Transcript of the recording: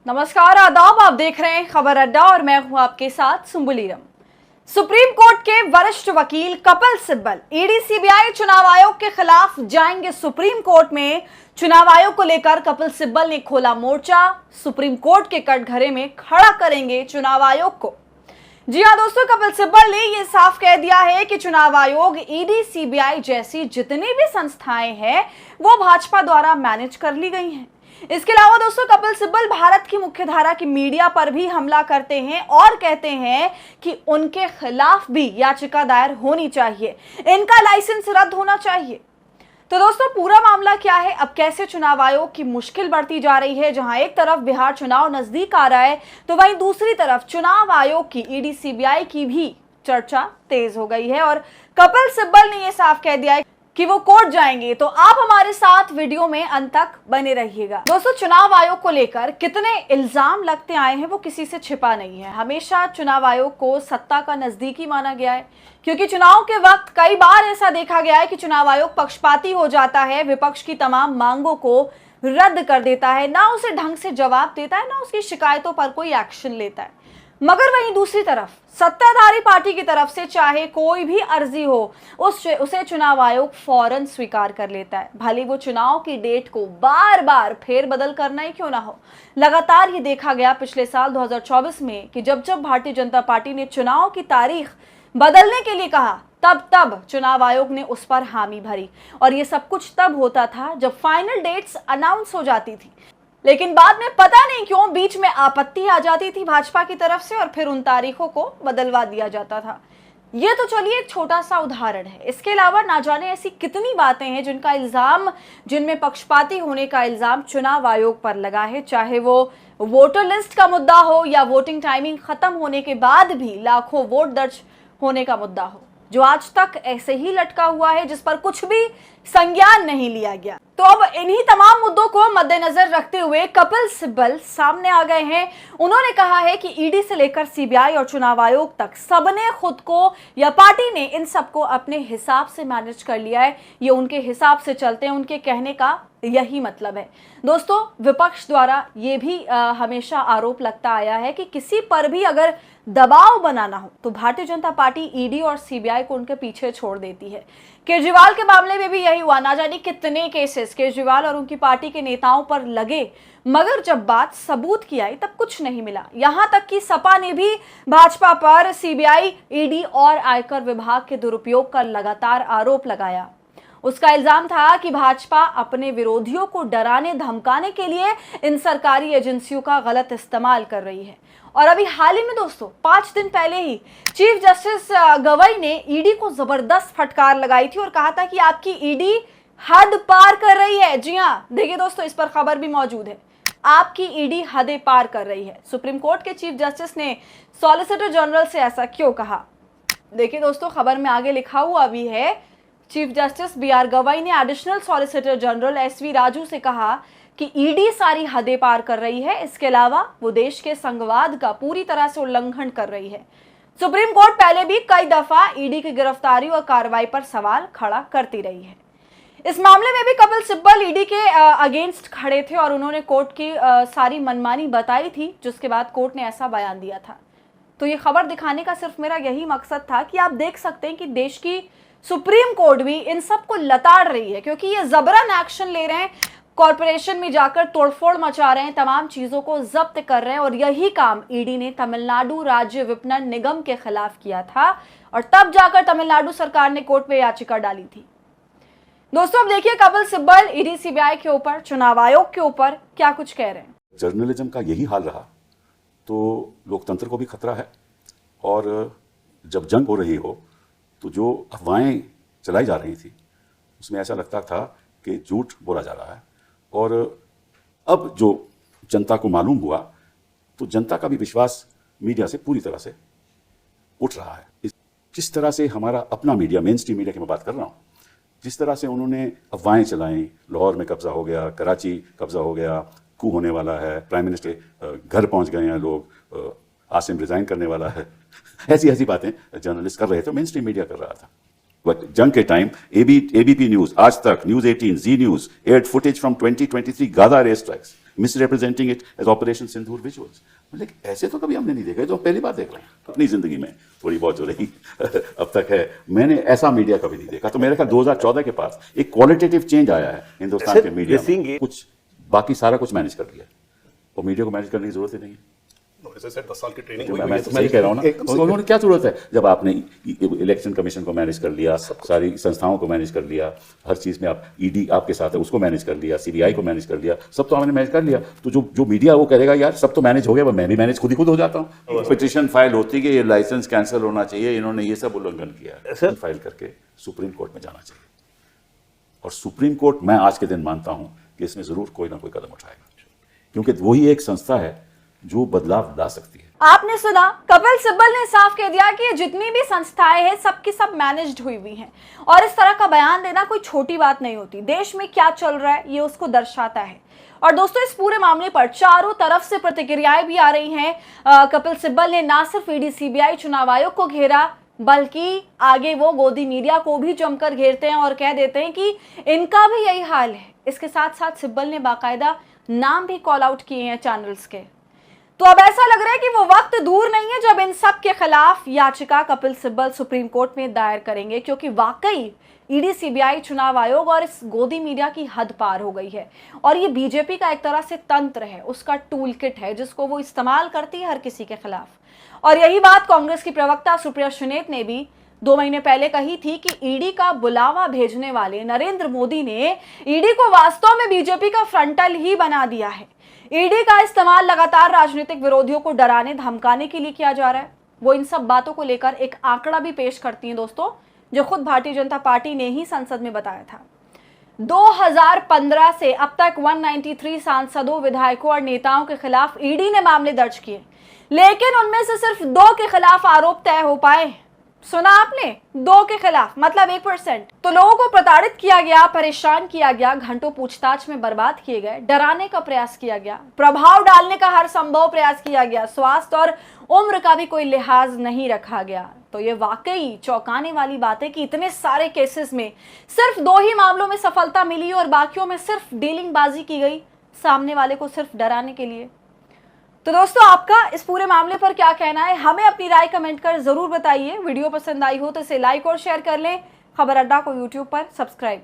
नमस्कार, आदाब। आप देख रहे हैं खबर अड्डा और मैं हूं आपके साथ सुम्बुलीरम। सुप्रीम कोर्ट के वरिष्ठ वकील कपिल सिब्बल ईडी सीबीआई चुनाव आयोग के खिलाफ जाएंगे सुप्रीम कोर्ट में। चुनाव आयोग को लेकर कपिल सिब्बल ने खोला मोर्चा, सुप्रीम कोर्ट के कटघरे में खड़ा करेंगे चुनाव आयोग को। जी हां दोस्तों, कपिल सिब्बल ने यह साफ कह दिया है कि चुनाव आयोग, ईडी, सीबीआई जैसी जितनी भी संस्थाएं हैं वो भाजपा द्वारा मैनेज कर ली गई हैं। इसके अलावा दोस्तों, कपिल सिब्बल भारत की मुख्यधारा की मीडिया पर भी हमला करते हैं और कहते हैं कि उनके खिलाफ भी याचिका दायर होनी चाहिए, इनका लाइसेंस रद्द होना चाहिए। तो दोस्तों, पूरा मामला क्या है, अब कैसे चुनाव आयोग की मुश्किल बढ़ती जा रही है। जहां एक तरफ बिहार चुनाव नजदीक आ रहा है तो वहीं दूसरी तरफ चुनाव आयोग की, ईडी सीबीआई की भी चर्चा तेज हो गई है और कपिल सिब्बल ने यह साफ कह दिया है कि वो कोर्ट जाएंगे। तो आप हमारे साथ वीडियो में अंत तक बने रहिएगा। दोस्तों, चुनाव आयोग को लेकर कितने इल्जाम लगते आए हैं वो किसी से छिपा नहीं है। हमेशा चुनाव आयोग को सत्ता का नजदीकी माना गया है, क्योंकि चुनाव के वक्त कई बार ऐसा देखा गया है कि चुनाव आयोग पक्षपाती हो जाता है, विपक्ष की तमाम मांगों को रद्द कर देता है, ना उसे ढंग से जवाब देता है, ना उसकी शिकायतों पर कोई एक्शन लेता है। मगर वहीं दूसरी तरफ सत्ताधारी पार्टी की तरफ से चाहे कोई भी अर्जी हो उसे चुनाव आयोग फौरन स्वीकार कर लेता है, भले वो चुनाव की डेट को बार बार फेरबदल करना ही क्यों ना हो। लगातार ये देखा गया पिछले साल 2024 में कि जब जब भारतीय जनता पार्टी ने चुनाव की तारीख बदलने के लिए कहा तब चुनाव आयोग ने उस पर हामी भरी। और ये सब कुछ तब होता था जब फाइनल डेट्स अनाउंस हो जाती थी, लेकिन बाद में पता नहीं क्यों बीच में आपत्ति आ जाती थी भाजपा की तरफ से और फिर उन तारीखों को बदलवा दिया जाता था। ये तो चलिए एक छोटा सा उदाहरण है। इसके अलावा ना जाने ऐसी कितनी बातें हैं जिनमें पक्षपाती होने का इल्जाम चुनाव आयोग पर लगा है, चाहे वो वोटर लिस्ट का मुद्दा हो या वोटिंग टाइमिंग खत्म होने के बाद भी लाखों वोट दर्ज होने का मुद्दा हो, जो आज तक ऐसे ही लटका हुआ है, जिस पर कुछ भी संज्ञान नहीं लिया गया। तो अब इन्हीं तमाम मुद्दों को मद्देनजर रखते हुए कपिल सिब्बल सामने आ गए हैं। उन्होंने कहा है कि ईडी से लेकर सीबीआई और चुनाव आयोग तक सबने खुद को या पार्टी ने इन सबको अपने हिसाब से मैनेज कर लिया है, ये उनके हिसाब से चलते हैं, उनके कहने का यही मतलब है। दोस्तों, विपक्ष द्वारा ये भी हमेशा आरोप लगता आया है कि किसी पर भी अगर दबाव बनाना हो तो भारतीय जनता पार्टी ईडी और सीबीआई को उनके पीछे छोड़ देती है। केजरीवाल के मामले में भी यही हुआ, ना जाने कितने केसेस केजरीवाल और उनकी पार्टी के नेताओं पर लगे, मगर जब बात सबूत की आई तब कुछ नहीं मिला। यहां तक कि सपा ने भी भाजपा पर सीबीआई, ईडी और आयकर विभाग के दुरुपयोग का लगातार आरोप लगाया। उसका इल्जाम था कि भाजपा अपने विरोधियों को डराने धमकाने के लिए इन सरकारी एजेंसियों का गलत इस्तेमाल कर रही है। और अभी हाल ही में दोस्तों, 5 दिन पहले ही चीफ जस्टिस गवई ने ईडी को जबरदस्त फटकार लगाई थी और कहा था कि आपकी ईडी हद पार कर रही है। जी हां, देखिए दोस्तों, इस पर खबर भी मौजूद है, आपकी ईडी हदें पार कर रही है। सुप्रीम कोर्ट के चीफ जस्टिस ने सॉलिसिटर जनरल से ऐसा क्यों कहा? देखिए दोस्तों, खबर में आगे लिखा हुआ भी है, चीफ जस्टिस बीआर गवई ने additional solicitor general SV Raju से कहा कि ईडी सारी हदें पार कर रही है, इसके अलावा वो देश के संघवाद का पूरी तरह से उल्लंघन कर रही है। सुप्रीम कोर्ट पहले भी कई दफा ईडी की गिरफ्तारी और कार्रवाई पर सवाल खड़ा करती रही है। इस मामले में भी कपिल सिब्बल ईडी के अगेंस्ट खड़े थे और उन्होंने कोर्ट की सारी मनमानी बताई थी, जिसके बाद कोर्ट ने ऐसा बयान दिया था। तो ये खबर दिखाने का सिर्फ मेरा यही मकसद था कि आप देख सकते हैं कि देश की सुप्रीम कोर्ट भी इन सबको लताड़ रही है, क्योंकि ये जबरन एक्शन ले रहे हैं, कॉर्पोरेशन में जाकर तोड़फोड़ मचा रहे हैं, तमाम चीजों को जब्त कर रहे हैं। और यही काम ईडी ने तमिलनाडु राज्य विपणन निगम के खिलाफ किया था और तब जाकर तमिलनाडु सरकार ने कोर्ट में याचिका डाली थी। दोस्तों, अब देखिए कपिल सिब्बल ईडी सीबीआई के ऊपर, चुनाव आयोग के ऊपर क्या कुछ कह रहे हैं। जर्नलिज्म का यही हाल रहा तो लोकतंत्र को भी खतरा है। और जब जंग हो रही हो तो जो अफवाहें चलाई जा रही थी उसमें ऐसा लगता था कि झूठ बोला जा रहा है। और अब जो जनता को मालूम हुआ तो जनता का भी विश्वास मीडिया से पूरी तरह से उठ रहा है। जिस तरह से हमारा अपना मीडिया, मेन स्ट्रीम मीडिया की मैं बात कर रहा हूँ, जिस तरह से उन्होंने अफवाहें चलाई, लाहौर में कब्जा हो गया, कराची कब्जा हो गया, कू होने वाला है, प्राइम मिनिस्टर घर पहुंच गए हैं लोग, आसिम रिजाइन करने वाला है, ऐसी बातें जर्नलिस्ट कर रहे थे, मेन स्ट्रीम मीडिया कर रहा था। बट जंग के time ABP news, Aaj Tak, news 18, Zee news aired footage from 2023 Gaza air strikes misrepresenting it as Operation Sindoor visuals. लेकिन ऐसे तो कभी हमने नहीं देखा, तो पहली बार देख रहे हैं अपनी जिंदगी में, थोड़ी बहुत जो रही अब तक है, मैंने ऐसा मीडिया कभी नहीं देखा। तो मेरे ख्याल 2014 के पास एक क्वालिटेटिव चेंज आया है हिंदुस्तान के मीडिया में, कुछ बाकी सारा कुछ मैनेज कर लिया और मीडिया को मैनेज करने की जरूरत ही नहीं है। 10 साल की ट्रेनिंग मैं तो सही कह रहा हूँ ना, उन्होंने क्या जरूरत है, जब आपने इलेक्शन कमीशन को मैनेज कर लिया, सारी संस्थाओं को मैनेज कर लिया, हर चीज में आप ईडी आपके साथ है उसको मैनेज कर लिया, सीबीआई को मैनेज कर लिया, सब तो आपने मैनेज कर लिया, तो जो मीडिया वो कहेगा यार सब तो मैनेज हो गया, मैं भी मैनेज खुद ही हो जाता हूँ। पिटीशन फाइल होती है कि ये लाइसेंस कैंसिल होना चाहिए, इन्होंने ये सब उल्लंघन किया, फाइल करके सुप्रीम कोर्ट में जाना चाहिए। और सुप्रीम कोर्ट मैं आज के दिन मानता हूं कि इसमें जरूर कोई ना कोई कदम उठाएगा, क्योंकि वही एक संस्था है जो बदलाव ला सकती है। आपने सुना, कपिल सिब्बल ने साफ कह दिया कि जितनी भी संस्थाएं हैं सबकी सब मैनेज्ड हुई हुई हैं, और इस तरह का बयान देना कोई छोटी बात नहीं होती। देश में क्या चल रहा है ये उसको दर्शाता है। और दोस्तों, इस पूरे मामले पर चारों तरफ से प्रतिक्रियाएं भी आ रही हैं। कपिल सिब्बल ने ना सिर्फ ईडी सीबीआई चुनाव आयोग को घेरा, बल्कि आगे वो गोदी मीडिया को भी जमकर घेरते हैं और कह देते हैं कि इनका भी यही हाल है। इसके साथ साथ सिब्बल ने बाकायदा नाम भी कॉल आउट किए हैं चैनल्स के। तो अब ऐसा लग रहा है कि वो वक्त दूर नहीं है जब इन सब के खिलाफ याचिका कपिल सिब्बल सुप्रीम कोर्ट में दायर करेंगे, क्योंकि वाकई ईडी सीबीआई चुनाव आयोग और इस गोदी मीडिया की हद पार हो गई है। और ये बीजेपी का एक तरह से तंत्र है, उसका टूल किट है जिसको वो इस्तेमाल करती है हर किसी के खिलाफ। और यही बात कांग्रेस की प्रवक्ता सुप्रिया सुनेत ने भी 2 महीने पहले कही थी कि ईडी का बुलावा भेजने वाले नरेंद्र मोदी ने ईडी को वास्तव में बीजेपी का फ्रंटल ही बना दिया है। ईडी का इस्तेमाल लगातार राजनीतिक विरोधियों को डराने धमकाने के लिए किया जा रहा है। वो इन सब बातों को लेकर एक आंकड़ा भी पेश करती हैं दोस्तों, जो खुद भारतीय जनता पार्टी ने ही संसद में बताया था। 2015 से अब तक 193 सांसदों, विधायकों और नेताओं के खिलाफ ईडी ने मामले दर्ज किए, लेकिन उनमें से सिर्फ 2 के खिलाफ आरोप तय हो पाए। सुना आपने, 2 के खिलाफ, मतलब 1%। तो लोगों को प्रताड़ित किया गया, परेशान किया गया, घंटों पूछताछ में बर्बाद किए गए, डराने का प्रयास किया गया, प्रभाव डालने का हर संभव प्रयास किया गया, स्वास्थ्य और उम्र का भी कोई लिहाज नहीं रखा गया। तो ये वाकई चौंकाने वाली बात है कि इतने सारे केसेस में सिर्फ 2 ही मामलों में सफलता मिली और बाकियों में सिर्फ डीलिंग बाजी की गई, सामने वाले को सिर्फ डराने के लिए। तो दोस्तों, आपका इस पूरे मामले पर क्या कहना है, हमें अपनी राय कमेंट कर जरूर बताइए। वीडियो पसंद आई हो तो इसे लाइक और शेयर कर लें। खबर अड्डा को यूट्यूब पर सब्सक्राइब